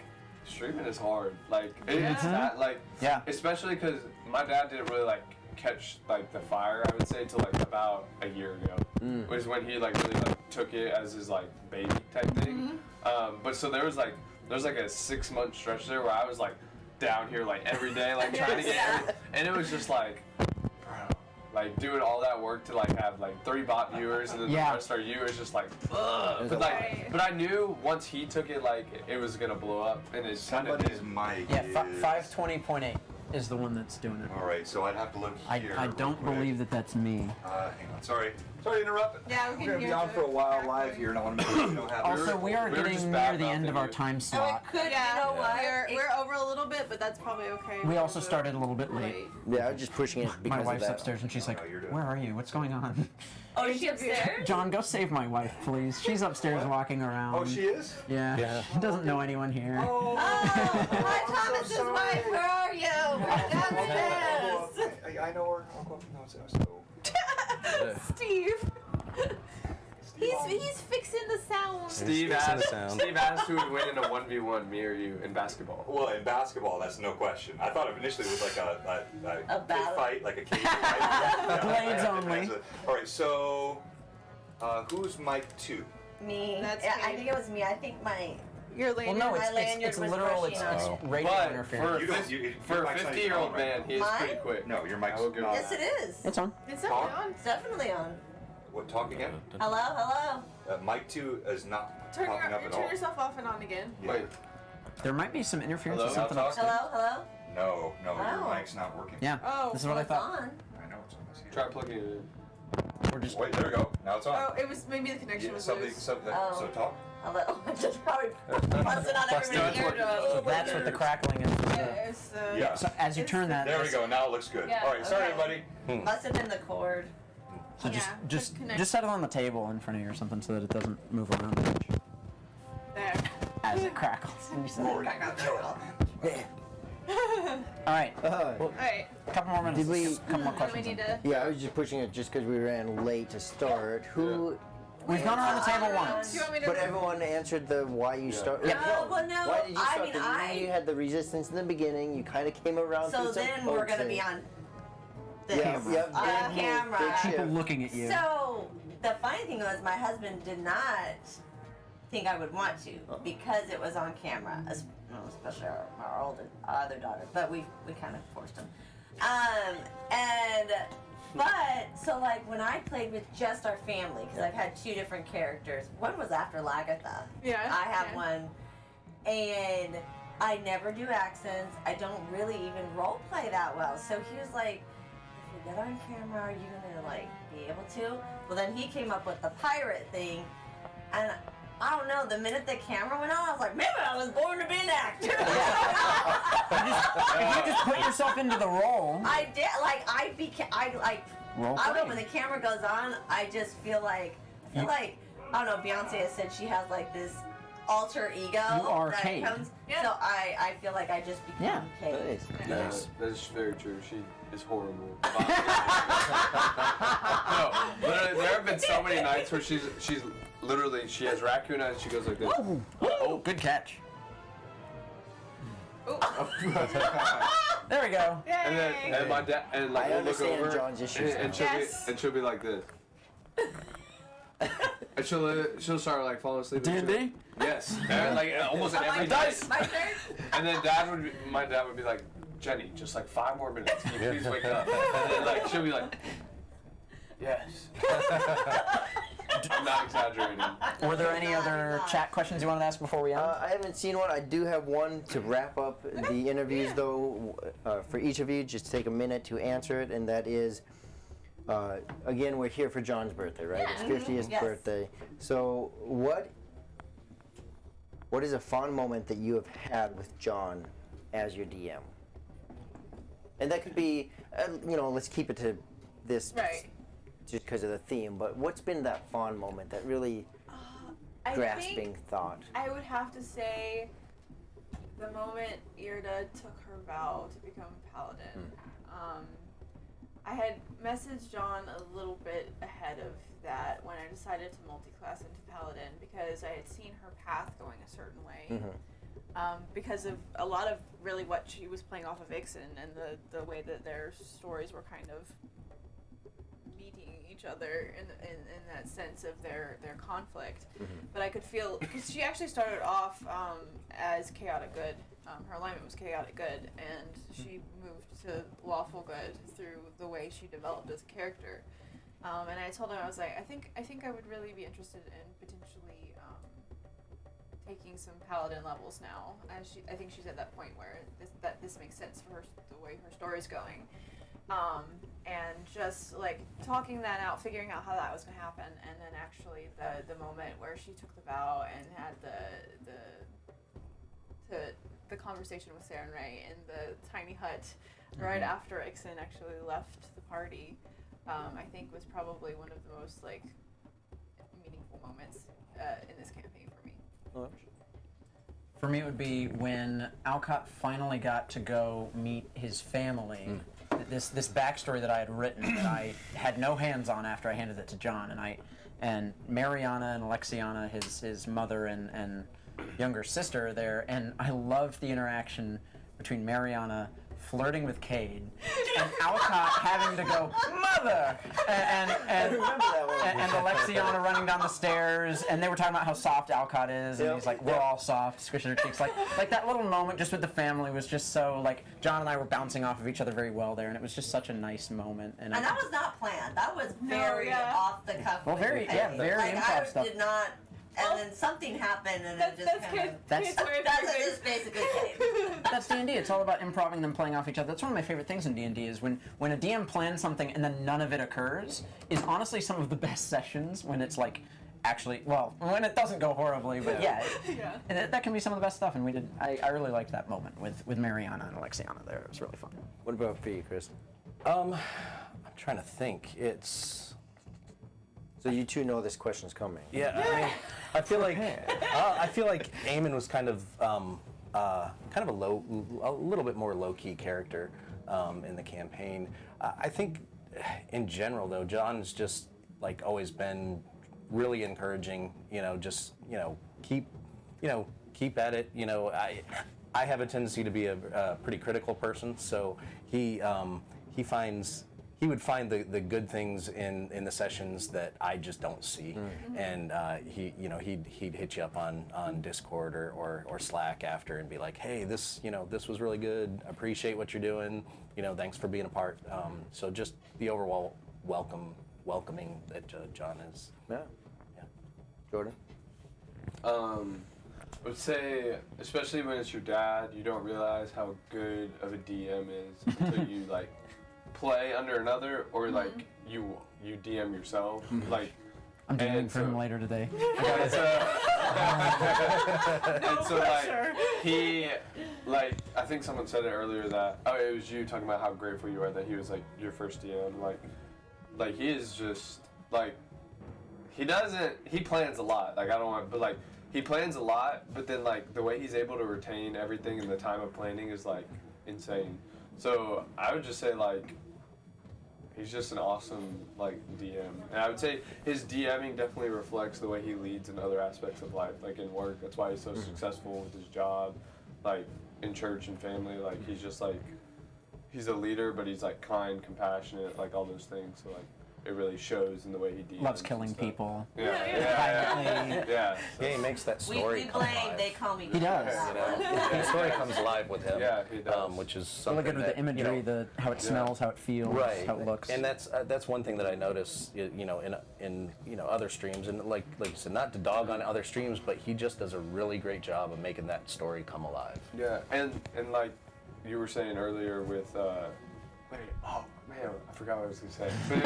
streaming is hard. Like it's that like especially because my dad didn't really like catch like the fire. I would say till like about a year ago, which is when he like really like took it as his like baby type thing. But so there was like a 6-month stretch there where I was like down here like every day like trying to get and it was just like, bro, like doing all that work to like have like 3 bot viewers and then the rest are you is just like ugh. But like but I knew once he took it like it was gonna blow up and it kind of did. Mic Yeah, is... 520.8 is the one that's doing it. All right, so I'd have to look here. I don't real quick. believe that that's me. Hang on, sorry to interrupt. Yeah, we We're can gonna be hear on you. for a while live here, and I want to make sure you don't have. Also, we are we were just getting bad near the end of our mouthing you. time slot. Could, you know what? We're over a little bit, but that's probably okay. We also started a little bit late. Yeah, I was just pushing it because My of wife's that. upstairs and she's like, No, you're doing where are you? What's going on? Oh, is she upstairs? John, go save my wife, please. She's upstairs walking around. Oh, she is. Yeah. She doesn't know anyone here. Oh, Hi, Thomas's wife. Where are you? We're downstairs. I know her. I'll go up and so. Steve. He's fixing the sound. Steve fixing the asked sound. who would win in a 1v1, me or you, in basketball. Well, in basketball, that's no question. I thought initially it was like a big battle. fight, like a cage fight. Blades only. All right, so who's mic 2? Me. That's Yeah, me. I think it was me. I think my. You're Well, late. no, My it's lanyard was literal. brushing It's on it. radio But interference. You don't- you- for your a mic's not 50-year-old on right man, now. he is Mine? pretty quick. No, your mic's I will give not. Yes, it is. It's on. It's Talk. definitely on. It's definitely on. What? Talk again. Hello. Mic 2 is not Turn popping up at all. yourself off and on again. Yeah. Wait, There might be some interference Hello? with something Talk. upstairs. Hello. No, Oh. your mic's not working. Yeah. Oh, This is what I It's thought. on. I know it's on this here. try plugging it in. We're just. Wait, there we go. Now it's on. Oh, it was maybe the connection was something, loose. something. Oh. So talk. Hello. I just probably busted on everybody's eardrums. So that's what the crackling is. Yeah, it's, Yeah. So as you turn that. There we go. Now it looks good. Yeah, All right. Sorry, okay. everybody. Must have been the cord. So Yeah, just connect. set it on the table in front of you or something so that it doesn't move around much there. as it crackles. Lord, All right. Alright. A couple more minutes. Did we- Let's get a couple more Then we questions. need in. to. Yeah, I was just pushing it just because we ran late to start. Who? We've gone around the table once. Do you want me to? But everyone answered the why you started. Yeah. Well, no, Why did you I start? mean, 'Cause I- you had the resistance in the beginning. You kind of came around. So through some then we're gonna coaxing. be on this. Yeah, yep, On big move, camera. big shift. People looking at you. So the funny thing was, my husband did not think I would want to because it was on camera, especially our other daughter. But we kind of forced him. And But so like when I played with just our family, because I've had 2 different characters. One was after Lagatha. Yeah. I have yeah. one, and I never do accents. I don't really even role play that well. So he was like, "If we get on camera, are you gonna like be able to?" Well, then he came up with the pirate thing, and I don't know. The minute the camera went on, I was like, "Maybe I was born to be an actor." If you just put yourself into the role. I did. I Role don't know, play. when the camera goes on, I just feel like, I don't know, Beyonce has said she has like this alter ego You are that Cade. comes. Yeah. So I feel like I just become Yeah. Cade. Nice. That is very true. She is horrible. No, literally, there have been so many nights where she's literally, she has raccoon eyes. She goes like this. Oh, good catch. There we go. Yay! And my dad and like I we'll look understand over John's issues and now. she'll Yes. she'll be like this. And she'll start like falling asleep. and D&D? she'll- Yes. And, like almost every night. My turn? And then my dad would be like, Jenny, just like 5 more minutes. Can you please wake up? And then like she'll be like, yes. I'm not exaggerating. Were there any other chat questions you wanted to ask before we end? I haven't seen one. I do have one to wrap up the interviews, though, for each of you. Just take a minute to answer it, and that is, again, we're here for John's birthday, right? His 50th Yes. birthday. So, what is a fond moment that you have had with John as your DM? And that could be, let's keep it to this. Right. Just because of the theme, but what's been that fond moment, that really I grasping think thought? I would have to say the moment Irda took her vow to become paladin. I had messaged John a little bit ahead of that when I decided to multi-class into paladin, because I had seen her path going a certain way. Because of a lot of really what she was playing off of Ixen and the way that their stories were kind of meeting each other in that sense of their conflict. But I could feel, because she actually started off as chaotic good. Her alignment was chaotic good, and she moved to lawful good through the way she developed as a character. And I told him, I was like, I think I would really be interested in potentially taking some paladin levels now. As I think she's at that point where this makes sense for her, the way her story's going. And just like talking that out, figuring out how that was going to happen, and then actually the moment where she took the vow and had the conversation with Sarah and Ray in the tiny hut right after Ixen actually left the party, I think was probably one of the most like meaningful moments in this campaign for me. For me, it would be when Alcott finally got to go meet his family. This backstory that I had written that I had no hands on after I handed it to John, and Mariana and Alexiana, his mother and younger sister, are there, and I loved the interaction between Mariana flirting with Cade and Alcott having to go, "Mother!" and Alexiana running down the stairs, and they were talking about how soft Alcott is, and he's like, "We're all soft," squishing her cheeks. Like that little moment just with the family was just so, like, John and I were bouncing off of each other very well there, and it was just such a nice moment. And that was not planned. That was very off the cuff. Well, very like, improv I stuff. did not. And then something happened, and it just That's kind kid. of. That's- Kids way of That's doing just things. basically Cade. That's D&D. It's all about improving them playing off each other. That's one of my favorite things in D&D is when a DM plans something and then none of it occurs is honestly some of the best sessions when it's like actually, well, when it doesn't go horribly, but yeah. And that can be some of the best stuff, and I really liked that moment with Mariana and Alexiana there. It was really fun. What about for you, Chris? I'm trying to think. So you two know this question's coming. Yeah, I mean, I feel like Eamon was kind of a little bit more low-key character in the campaign. I think, in general, though, John's just like always been really encouraging. Keep at it. I have a tendency to be a pretty critical person, so he would find the good things in the sessions that I just don't see, and he'd hit you up on Discord or Slack after and be like, hey, this was really good. Appreciate what you're doing. Thanks for being a part. So just the overall welcoming that John is. Yeah. Yeah. Jordan? I would say, especially when it's your dad, you don't realize how good of a DM is until you like play under another, or like you DM yourself. Like, I'm doing and for him later today. and so like he, like, I think someone said it earlier that, oh, it was you talking about how grateful you are that he was like your first DM. Like he is just like, he plans a lot. Like, I don't want, but like he plans a lot, but then like the way he's able to retain everything in the time of planning is like insane. So I would just say like, he's just an awesome like DM, and I would say his DMing definitely reflects the way he leads in other aspects of life, like in work. That's why he's so successful with his job, like in church and family. Like he's just like, he's a leader, but he's like kind, compassionate, like all those things. So like it really shows in the way he DMs. Loves and killing stuff. people. Yeah. Yeah. Yeah, he makes that We story come blame. alive. They call me. He does. You know, the story comes alive with him. Yeah, he does. Which is Really something good with that, the imagery, you know, how it smells, how it feels, right, how it looks. and that's one thing that I notice, you know, in you know other streams, and like you said, not to dog on other streams, but he just does a really great job of making that story come alive. Yeah, and like you were saying earlier with, wait, oh man, I forgot what I was gonna say. But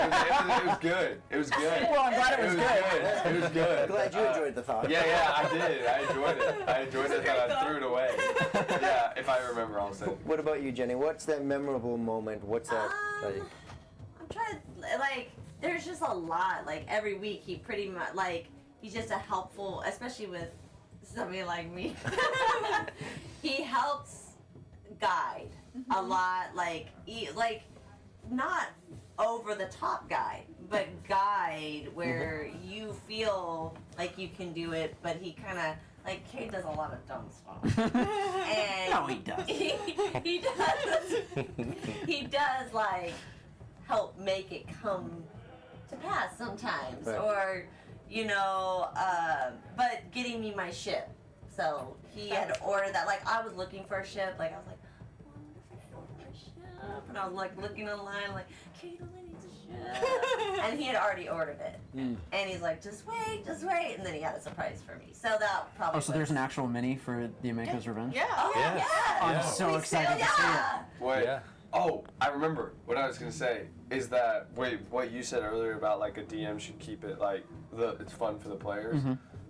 it was good. It was good. Well, I'm glad it was good. It was good. Glad you enjoyed the thought. Yeah, I did. I enjoyed it, but I threw it away. Yeah, if I remember, I'll say. What about you, Jenny? What's that memorable moment? What's that like? I'm trying to, like, there's just a lot. Like, every week he pretty much, like, he's just a helpful, especially with somebody like me. He helps guide a lot, like, not over the top guide, but guide where you feel like you can do it, but he kind of, like, Kate does a lot of dumb stuff. And No, he doesn't. He does. He does, like, help make it come to pass sometimes, Right. or, you know, but getting me my ship. So he had ordered that. Like, I was looking for a ship. Like, I was like, oh, I wonder if I should order a ship. And I was like looking online, like, Kate only needs a ship. And he had already ordered it. And he's like, just wait. And then he had a surprise for me. So that probably. Oh, so there's an actual mini for the Amako's Revenge? Yeah. Oh yeah. I'm so excited to see it. Wait. Yeah. Oh, I remember what I was gonna say. Is that what you said earlier about like a DM should keep it like it's fun for the players.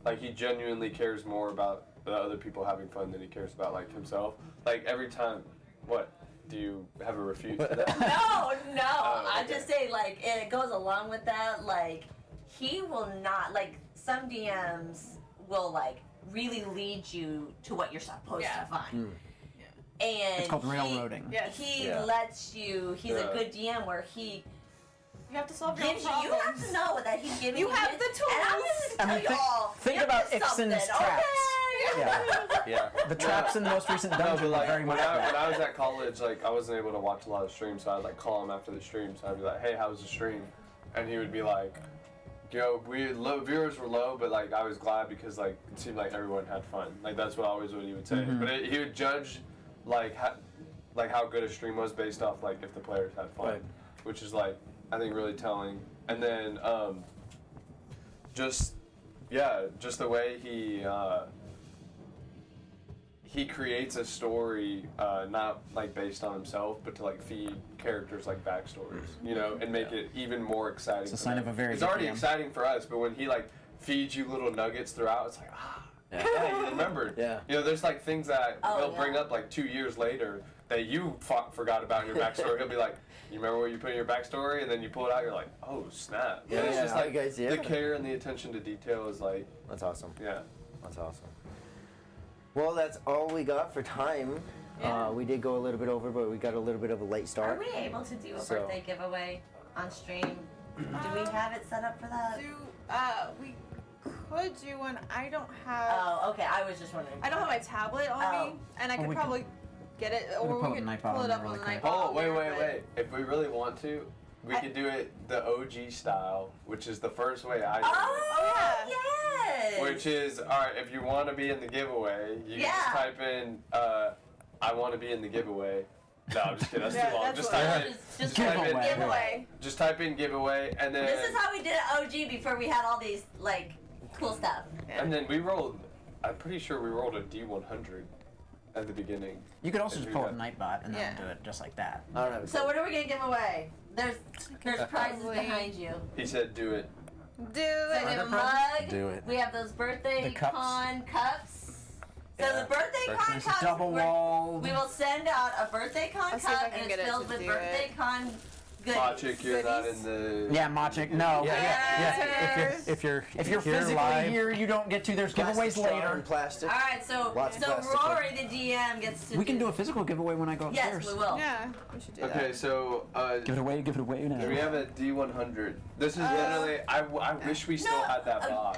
Like he genuinely cares more about the other people having fun than he cares about like himself. Like every time, what? Do you have a refute to that? No. I okay. just say, like, and it goes along with that, like, he will not, like, some DMs will, like, really lead you to what you're supposed to find. And It's called railroading. Yes. he Yeah. lets you, he's a good DM where he You have to solve your own gives you, you have problems. to know that he's giving You you have his- the And I'm tools. just I gonna mean, tell y'all, think you're about just something, Ixon's traps. okay? Yeah. Yeah. The traps in the most recent No, dungeon but were like very when much I that. was at college, like I wasn't able to watch a lot of streams, so I'd like call him after the stream. So I'd be like, "Hey, how was the stream?" And he would be like, "Yo, viewers were low, but like I was glad because like it seemed like everyone had fun." Like that's what he would say. But he would judge like how good a stream was based off like if the players had fun, Right. which is like I think really telling. And then just the way he creates a story not like based on himself, but to like feed characters like backstories, you know, and make it even more exciting. It's a for sign them. of a very It's good already DM. exciting for us, but when he like feeds you little nuggets throughout, it's like yeah, you remembered. Yeah. You know, there's like things that he'll bring yeah. up like 2 years later that you forgot about in your backstory. He'll be like, "You remember what you put in your backstory?" And then you pull it out, you're like, "Oh snap!" Yeah, and it's yeah, just I like guess, yeah. the care and the attention to detail is like, That's awesome. yeah. That's awesome. Well, that's all we got for time. Yeah. We did go a little bit over, but we got a little bit of a late Are start. we able to do a So- birthday giveaway on stream? Do we have it set up for that? We could do one. I don't have. Oh, okay. I was just wondering. I don't have my tablet on Oh. me, and I Oh, could we could- probably get it, we or could we pull up could Nightbot pull on it there up on really the quick. Nightbot. Oh, wait. there, If we really want to, we could do it the OG style, which is the first way I do Oh, yeah. yes. it. Which is, alright, if you want to be in the giveaway, you can just Yeah. type in, I want to be in the giveaway. No, I'm just kidding. That's Yeah, too long. that's Just what- type in. Just type in giveaway. Giveaway. Just type in giveaway, and then. This is how we did it OG before we had all these like cool stuff. And then we rolled. I'm pretty sure we rolled a D100 at the beginning. You could also And just we pull got- a Nightbot and then Yeah. do it just like that. I don't have a So what are we gonna give away? There's prizes Probably- behind you. He said, "Do it." Do So we it. have a mug. Do it. We have those birthday The cups. con cups. So Yeah. the birthday con It's cups. double walled. We will send out a birthday con I'll see if cup I can and get it's it filled to with do birthday it. con goodies. Logic, you're not Goodies? in the. Yeah, Maciek, no. Yeah. If you're here physically live, here, you don't get to. There's plastic giveaways straw later. and plastic. All right, so Lots of plastic. Rory, the DM, gets to. We can do a physical giveaway when I go upstairs. Yes, we will. Yeah, we should do Okay, that. so Give it away. Give it away now. we have a D100. This is literally. I wish we still had that mod,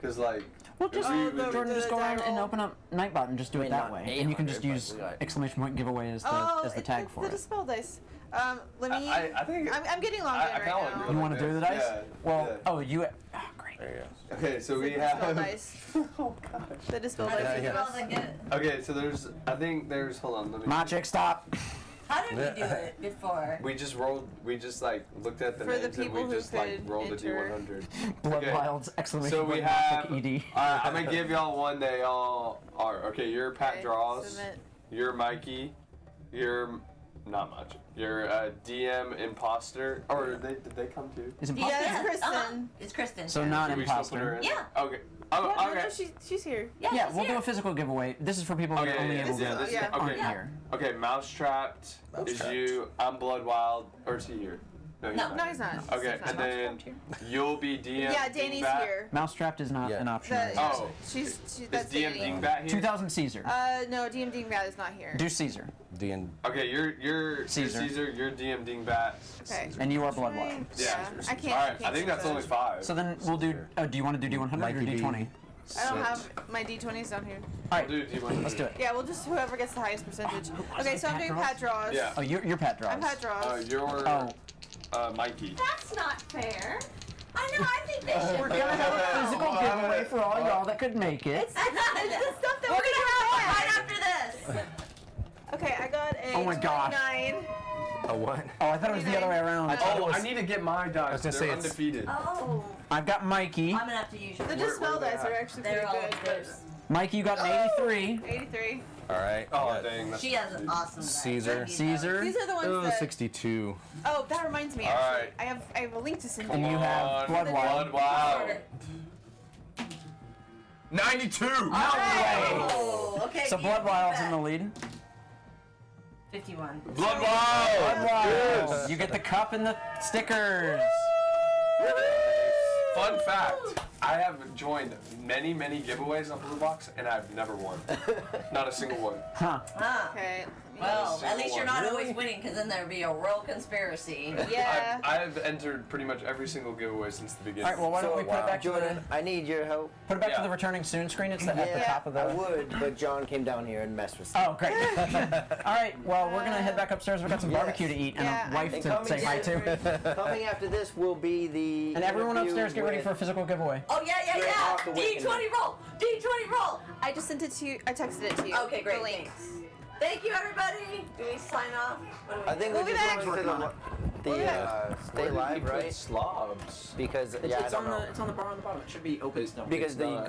cause like. Well, just we- Jordan, just go around and roll. open up Nightbot and just do it Wait, that not way, and you can just 800, use but we got- exclamation point giveaway as the tag it's for the it. dispel dice. Let me. I think. I'm getting logged in I kinda right like now. doing You want to do the dice? Yeah, Well, yeah. oh, you. Oh, great. There you go. Okay, so we The dispel have. dice. Oh gosh. The dispel How dice. did you are do all the the best. good? Okay, so there's. I think there's. Hold on. Let me. Maciek, stop. How did we do it before? We just rolled. We just like looked at the For the names and people we who just like could rolled a enter. D100. Blood Okay. Wilds! Exclamation So we point have. Maciek ED. I'm gonna give y'all one they all are. Okay, you're Pat Okay, Draws. submit. You're Mikey. You're not much. You're DM Imposter. Or did they come too? Is it Yeah, possible? it's Kristen. It's Kristen. So not Should we still put her imposter. in? Yeah. Okay. Oh, No, okay. no, she's here. Yeah, she's we'll here. do a physical giveaway. This is for people who are Okay, only yeah, able yeah, to this is- Yeah. okay. aren't here. Okay, Mousetrapped is Mousetrapped. you. I'm Blood Wild. Or is he here? No. No, he's not. Okay, He's not. and then you'll be DM. Yeah, Danny's Dingbat. here. Mousetrapped is not Yeah. an option. The- Oh. she's Is that's DM Danny. Dingbat here? 2000 Caesar. No, DM Dingbat is not here. Do Caesar. Okay, you're Caesar. Caesar. You're DM Dingbat. Okay. And you are Blood Wild. Yeah. I can't. All right, I can't think do that's that. only 5. So then we'll do. Do you want to do D100 or Mikey D. D20? I don't have my D20s down here. All right, We'll do D100. let's do it. Yeah, we'll just whoever gets the highest percentage. Okay, so I'm doing Pat draws. Yeah. Oh, you're Pat Draws. I'm Pat draws. You're Oh, Mikey. That's not fair. I know. I think they should. we're gonna have a physical giveaway for all y'all that could make it. It's the stuff that we're gonna have right after this. Okay, I got a Oh my gosh. 29. A what? Oh, I thought it was the other way around. Oh, I need to get my dice. was gonna They're say it's- undefeated. Oh, I've got Mikey. I'm gonna have to use your. The Where dispel they dice at? are actually They're pretty all good. yours. Mikey, you got an 83. 83. All right. Oh, dang. That's She has an awesome. dice. Caesar. Let me know. Caesar. These are the ones that. 62. Oh, that reminds me. All Actually, right. I have a link to send And you. you have Blood Wild. Blood Wild. 92. Oh, okay. So you Blood do Wild's that. in the lead. 51. Blood Wild. Blood Wild. You get the cup and the stickers. Fun fact: I have joined many giveaways on BlueBox, and I've never won. Not a single one. Huh. Ah. Okay. Well, Single at least you're one. not Really? always winning, because then there'd be a real conspiracy. Yeah. I've entered pretty much every single giveaway since the beginning. All right. Well, why don't we put it back to Jordan, the I need your help. put it back Yeah. to the returning soon screen? It's at the Yeah, top of the. I would, but John came down here and messed with Oh, great. All right. Well, we're gonna head back upstairs. We've got some Yes. barbecue to eat and Yeah, a wife And to coming say hi to. Coming after this will be the And everyone interview upstairs, get ready with- for a physical giveaway. Oh, yeah, yeah, Straight yeah. off the D20 Wicked. roll. D20 roll. I just sent it to you. I texted it to you. Okay, great. The link. Thanks. Thank you, everybody. Do we sign off? What do we I think We'll we're be just back. going to the We'll be stay Where did live, he put right? slobs. Because yeah, I don't know. It's on the bar on the bottom. It should be open. Because the